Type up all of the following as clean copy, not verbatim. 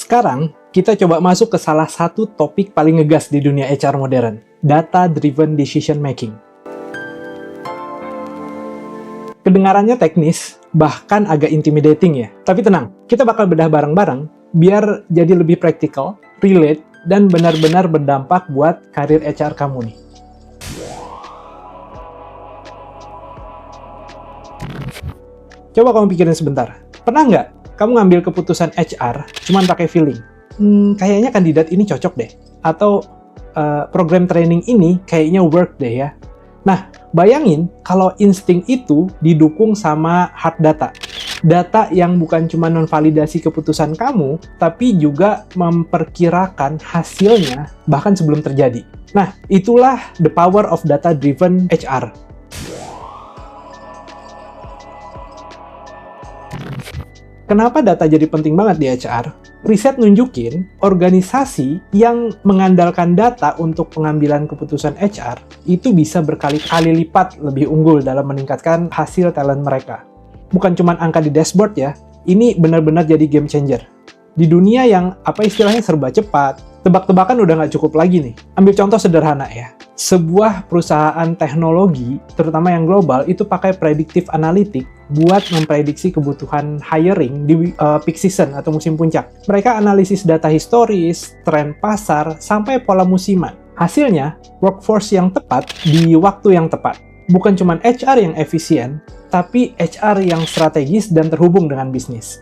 Sekarang, kita coba masuk ke salah satu topik paling ngegas di dunia HR modern, data-driven decision making. Kedengarannya teknis, bahkan agak intimidating ya. Tapi tenang, kita bakal bedah bareng-bareng biar jadi lebih praktikal, relate, dan benar-benar berdampak buat karir HR kamu nih. Coba kamu pikirin sebentar, pernah nggak kamu ngambil keputusan HR cuman pakai feeling? Kayaknya kandidat ini cocok deh. Atau program training ini kayaknya work deh ya. Nah, bayangin kalau insting itu didukung sama hard data. Data yang bukan cuma non-validasi keputusan kamu, tapi juga memperkirakan hasilnya bahkan sebelum terjadi. Nah, itulah the power of data-driven HR. Kenapa data jadi penting banget di HR? Riset nunjukin organisasi yang mengandalkan data untuk pengambilan keputusan HR itu bisa berkali-kali lipat lebih unggul dalam meningkatkan hasil talent mereka. Bukan cuma angka di dashboard ya, ini benar-benar jadi game changer. Di dunia yang istilahnya serba cepat, tebak-tebakan udah nggak cukup lagi nih. Ambil contoh sederhana ya. Sebuah perusahaan teknologi, terutama yang global, itu pakai predictive analytics buat memprediksi kebutuhan hiring di peak season atau musim puncak. Mereka analisis data historis, tren pasar, sampai pola musiman. Hasilnya, workforce yang tepat di waktu yang tepat. Bukan cuma HR yang efisien, tapi HR yang strategis dan terhubung dengan bisnis.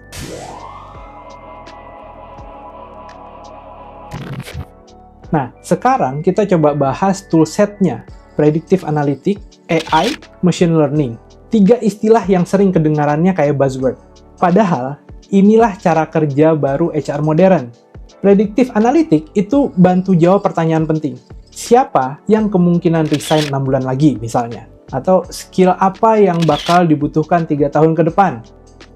Nah, sekarang kita coba bahas toolsetnya, Predictive Analytics, AI, Machine Learning. 3 istilah yang sering kedengarannya kayak buzzword. Padahal, inilah cara kerja baru HR modern. Predictive Analytics itu bantu jawab pertanyaan penting. Siapa yang kemungkinan resign 6 bulan lagi, misalnya? Atau skill apa yang bakal dibutuhkan 3 tahun ke depan?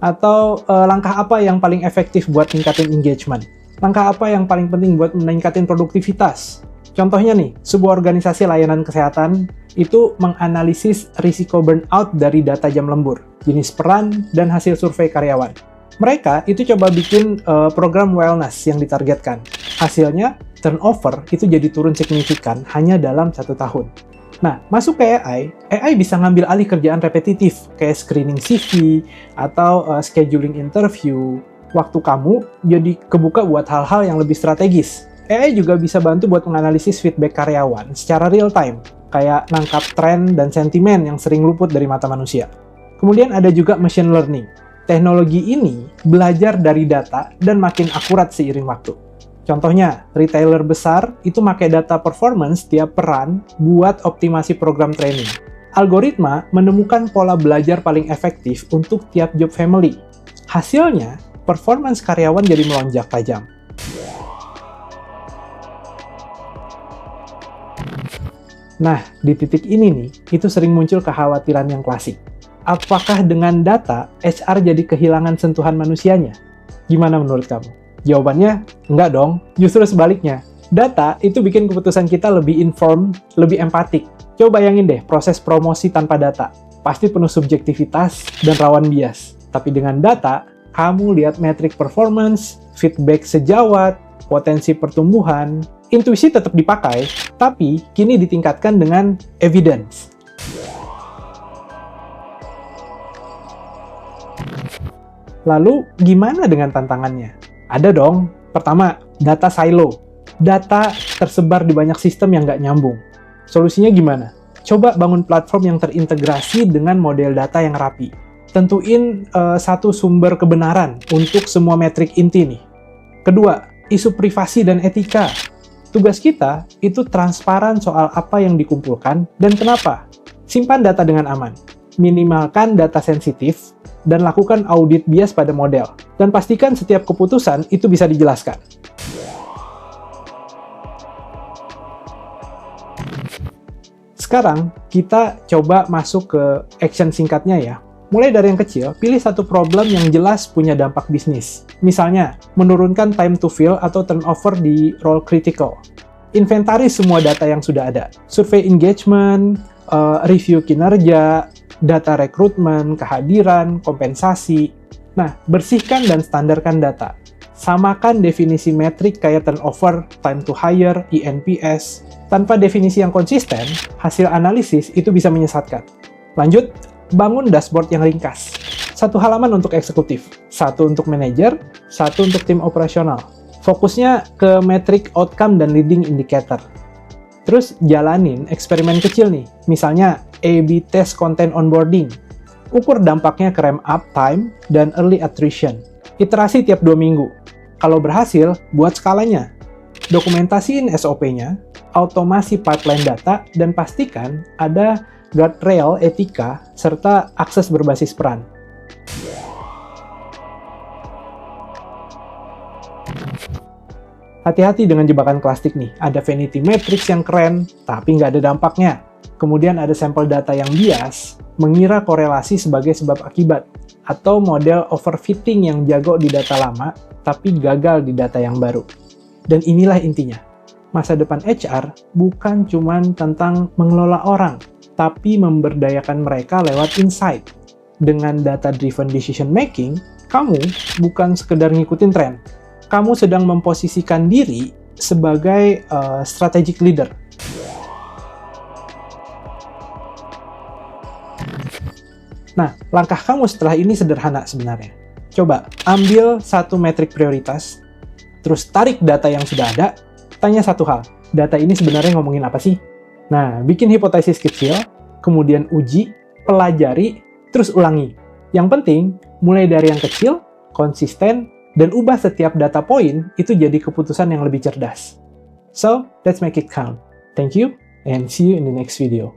Atau langkah apa yang paling efektif buat tingkatin engagement? Langkah apa yang paling penting buat meningkatin produktivitas? Contohnya nih, sebuah organisasi layanan kesehatan itu menganalisis risiko burnout dari data jam lembur, jenis peran, dan hasil survei karyawan. Mereka itu coba bikin program wellness yang ditargetkan. Hasilnya, turnover itu jadi turun signifikan hanya dalam 1 tahun. Nah, masuk ke AI bisa ngambil alih kerjaan repetitif, kayak screening CV, atau scheduling interview. Waktu kamu jadi kebuka buat hal-hal yang lebih strategis. AI juga bisa bantu buat menganalisis feedback karyawan secara real time, kayak nangkap tren dan sentimen yang sering luput dari mata manusia. Kemudian ada juga machine learning. Teknologi ini belajar dari data dan makin akurat seiring waktu. Contohnya, retailer besar itu pakai data performance tiap peran buat optimasi program training. Algoritma menemukan pola belajar paling efektif untuk tiap job family. Hasilnya, performance karyawan jadi melonjak tajam. Nah, di titik ini nih, itu sering muncul kekhawatiran yang klasik. Apakah dengan data, HR jadi kehilangan sentuhan manusianya? Gimana menurut kamu? Jawabannya, enggak dong. Justru sebaliknya. Data itu bikin keputusan kita lebih informed, lebih empatik. Coba bayangin deh, proses promosi tanpa data. Pasti penuh subjektivitas dan rawan bias. Tapi dengan data, kamu lihat metrik performance, feedback sejawat, potensi pertumbuhan, intuisi tetap dipakai, tapi kini ditingkatkan dengan evidence. Lalu, gimana dengan tantangannya? Ada dong. Pertama, data silo. Data tersebar di banyak sistem yang nggak nyambung. Solusinya gimana? Coba bangun platform yang terintegrasi dengan model data yang rapi. Tentuin satu sumber kebenaran untuk semua metrik inti nih. Kedua, isu privasi dan etika. Tugas kita itu transparan soal apa yang dikumpulkan dan kenapa. Simpan data dengan aman. Minimalkan data sensitif dan lakukan audit bias pada model. Dan pastikan setiap keputusan itu bisa dijelaskan. Sekarang, kita coba masuk ke action singkatnya ya. Mulai dari yang kecil, pilih satu problem yang jelas punya dampak bisnis. Misalnya, menurunkan time to fill atau turnover di role critical. Inventaris semua data yang sudah ada. Survei engagement, review kinerja, data rekrutmen, kehadiran, kompensasi. Nah, bersihkan dan standarkan data. Samakan definisi metrik kayak turnover, time to hire, eNPS. Tanpa definisi yang konsisten, hasil analisis itu bisa menyesatkan. Lanjut, bangun dashboard yang ringkas. 1 halaman untuk eksekutif, 1 untuk manajer, 1 untuk tim operasional. Fokusnya ke metrik outcome dan leading indicator. Terus jalanin eksperimen kecil nih, misalnya A/B test content onboarding. Ukur dampaknya ke ramp up time dan early attrition. Iterasi tiap 2 minggu. Kalau berhasil, buat skalanya. Dokumentasiin SOP-nya, automasi pipeline data, dan pastikan ada guardrail etika serta akses berbasis peran. Hati-hati dengan jebakan klasik nih, ada vanity metrics yang keren, tapi nggak ada dampaknya. Kemudian ada sampel data yang bias, mengira korelasi sebagai sebab akibat, atau model overfitting yang jago di data lama, tapi gagal di data yang baru. Dan inilah intinya, masa depan HR bukan cuma tentang mengelola orang, tapi memberdayakan mereka lewat insight. Dengan data-driven decision making, kamu bukan sekedar ngikutin tren, kamu sedang memposisikan diri sebagai strategic leader. Nah, langkah kamu setelah ini sederhana sebenarnya. Coba ambil 1 metrik prioritas, terus tarik data yang sudah ada, tanya satu hal, data ini sebenarnya ngomongin apa sih? Nah, bikin hipotesis kecil, kemudian uji, pelajari, terus ulangi. Yang penting, mulai dari yang kecil, konsisten, dan ubah setiap data point itu jadi keputusan yang lebih cerdas. So, let's make it count. Thank you, and see you in the next video.